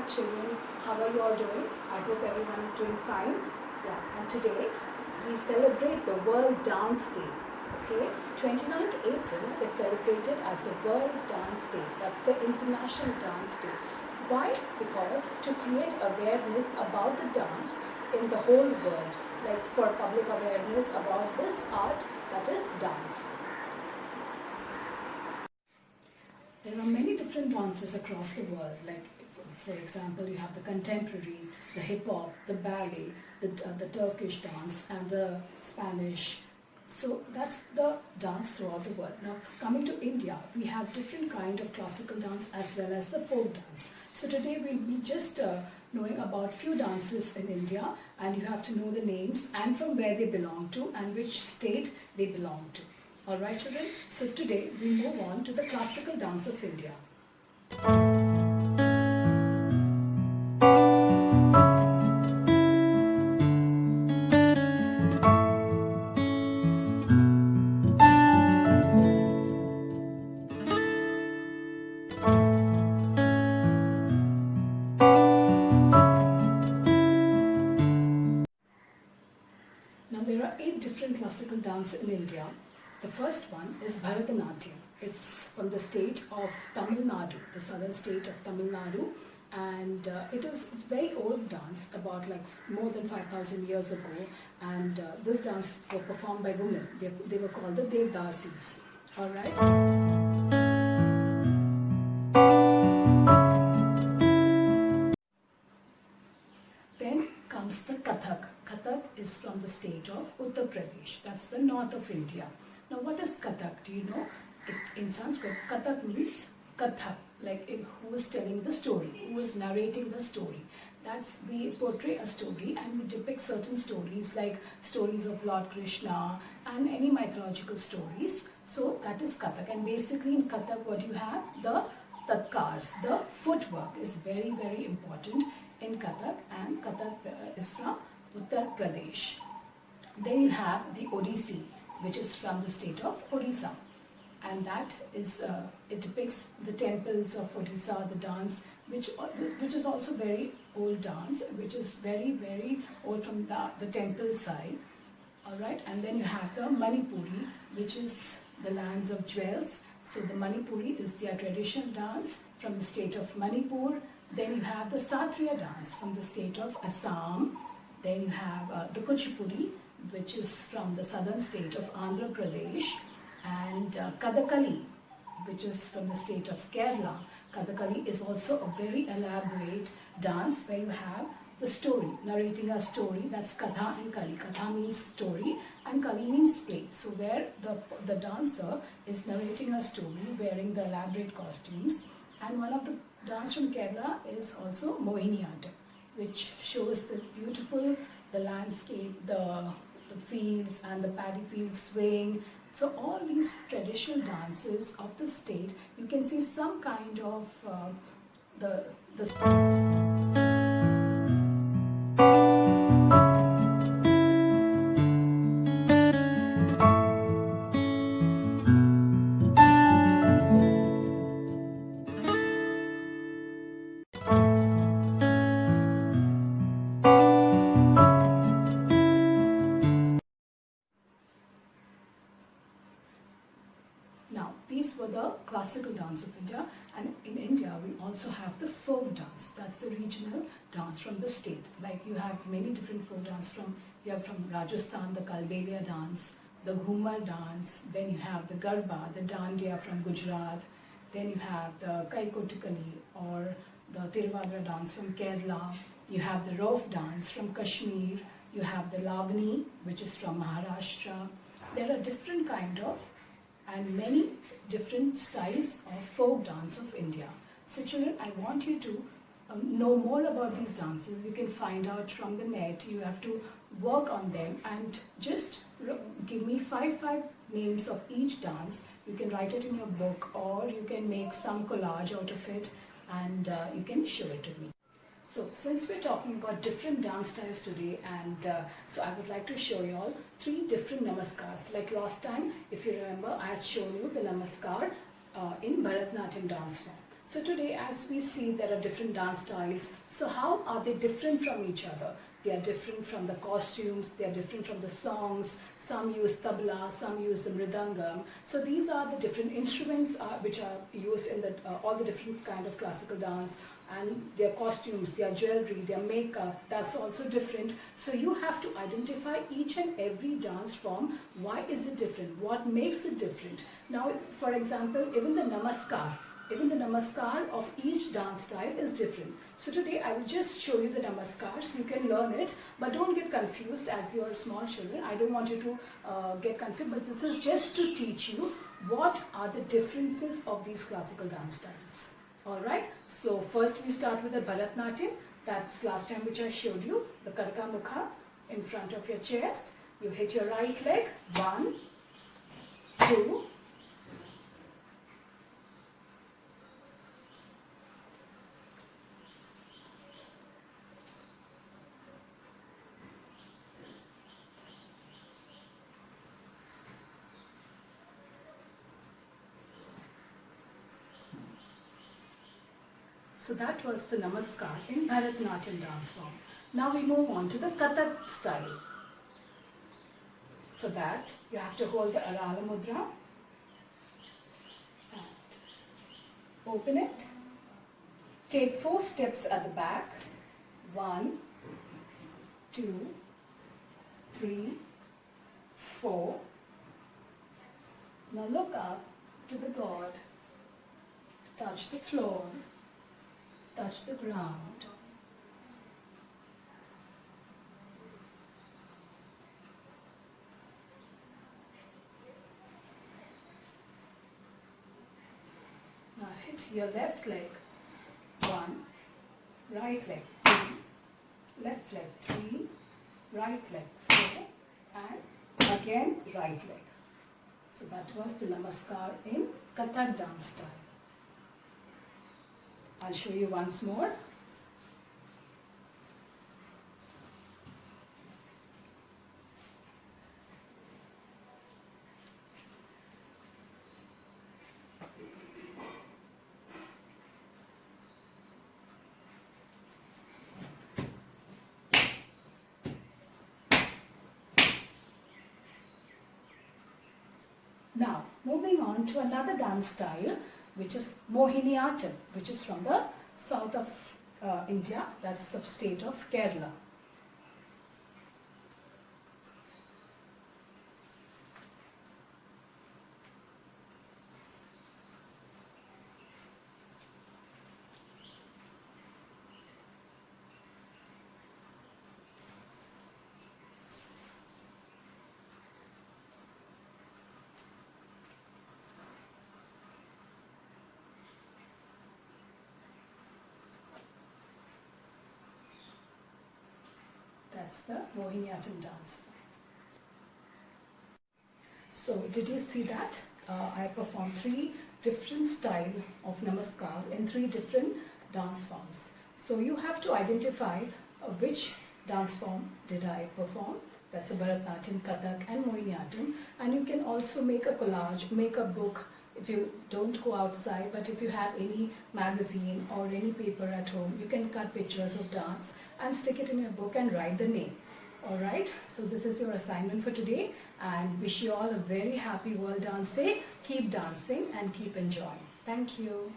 back, children. How are you all doing? I hope everyone is doing fine. Yeah, and today we celebrate the World Dance Day. Okay, 29th April is celebrated as the World Dance Day. That's the International Dance Day. Why? Because to create awareness about the dance in the whole world, like for public awareness about this art that is dance. There are many different dances across the world, like for example, you have the contemporary, the hip hop, the ballet, the Turkish dance, and the Spanish. So that's the dance throughout the world. Now, coming to India, we have different kind of classical dance as well as the folk dance. So today we'll be just knowing about few dances in India, and you have to know the names and from where they belong to and which state they belong to. Alright children, so today we move on to the classical dance of India. Now there are 8 different classical dances in India. The first one is Bharatanatyam. It's from the state of Tamil Nadu, the southern state of Tamil Nadu, and it's a very old dance, about like more than 5,000 years ago, and this dance was performed by women. They were called the Devdasis. All right. Then comes the Kathak. Kathak is from the state of Uttar Pradesh. That's the north of India. Now what is Kathak? Do you know? In Sanskrit, Kathak means Katha, like who is telling the story, who is narrating the story. We portray a story and we depict certain stories like stories of Lord Krishna and any mythological stories. So that is Kathak. And basically in Kathak what you have, the tatkars, the footwork is very, very important in Kathak, and Kathak is from Uttar Pradesh. Then you have the Odissi, which is from the state of Odisha, and that is it depicts the temples of Odisha, the dance, which is also very old dance, which is very, very old from the temple side. All right, and then you have the Manipuri, which is the lands of jewels. So the Manipuri is their traditional dance from the state of Manipur. Then you have the Satriya dance from the state of Assam. Then you have the Kuchipudi, which is from the southern state of Andhra Pradesh, and Kathakali, which is from the state of Kerala. Kathakali is also a very elaborate dance where you have the story, narrating a story. That's Katha and Kali. Katha means story and Kali means play. So where the dancer is narrating a story wearing the elaborate costumes. And one of the dance from Kerala is also Mohiniyattam, which shows the beautiful, the landscape, the fields and the paddy fields swaying. So all these traditional dances of the state, you can see some kind of the Now, these were the classical dance of India, and in India we also have the folk dance. That's the regional dance from the state. Like you have many different folk dance you have from Rajasthan, the Kalbelia dance, the Ghumar dance, then you have the Garba, the Dandiya from Gujarat, then you have the Kaikotukali or the Tiruvadra dance from Kerala, you have the Rauf dance from Kashmir, you have the Lavani, which is from Maharashtra. There are different kind of and many different styles of folk dance of India. So children, I want you to know more about these dances. You can find out from the net. You have to work on them and just give me five names of each dance. You can write it in your book or you can make some collage out of it and you can show it to me. So since we're talking about different dance styles today, and so I would like to show you all 3 different namaskars. Like last time, if you remember, I had shown you the namaskar in Bharatanatyam dance form. So today, as we see, there are different dance styles. So how are they different from each other? They are different from the costumes, they are different from the songs. Some use tabla, some use the mridangam. So these are the different instruments which are used in all the different kind of classical dance, and their costumes, their jewelry, their makeup, that's also different. So you have to identify each and every dance form. Why is it different? What makes it different? Now, for example, even the namaskar of each dance style is different. So today I will just show you the namaskars. You can learn it, but don't get confused as you are small children. I don't want you to get confused, but this is just to teach you what are the differences of these classical dance styles. Alright, so first we start with the Bharatnatyam. That's last time which I showed you, the Karka Mukha in front of your chest. You hit your right leg, 1, 2, so that was the Namaskar in Bharatnatyam dance form. Now we move on to the Kathak style. For that, you have to hold the Arala Mudra and open it. Take 4 steps at the back. 1, 2, 3, 4. Now look up to the God. Touch the floor. Touch the ground. Now hit your left leg, 1, right leg, 2, left leg, 3, right leg, 4, and again right leg. So that was the Namaskar in Kathak dance style. I'll show you once more. Now, moving on to another dance style, which is Mohiniyattam, which is from the south of India. That's the state of Kerala. That's the Mohiniyattam dance. So did you see that? I performed 3 different styles of Namaskar in 3 different dance forms. So you have to identify which dance form did I perform. That's a Bharatnatyam, Kathak and Mohiniyattam. And you can also make a collage, make a book if you don't go outside, but if you have any magazine or any paper at home, you can cut pictures of dance and stick it in your book and write the name. Alright, so this is your assignment for today, and wish you all a very happy World Dance Day. Keep dancing and keep enjoying. Thank you.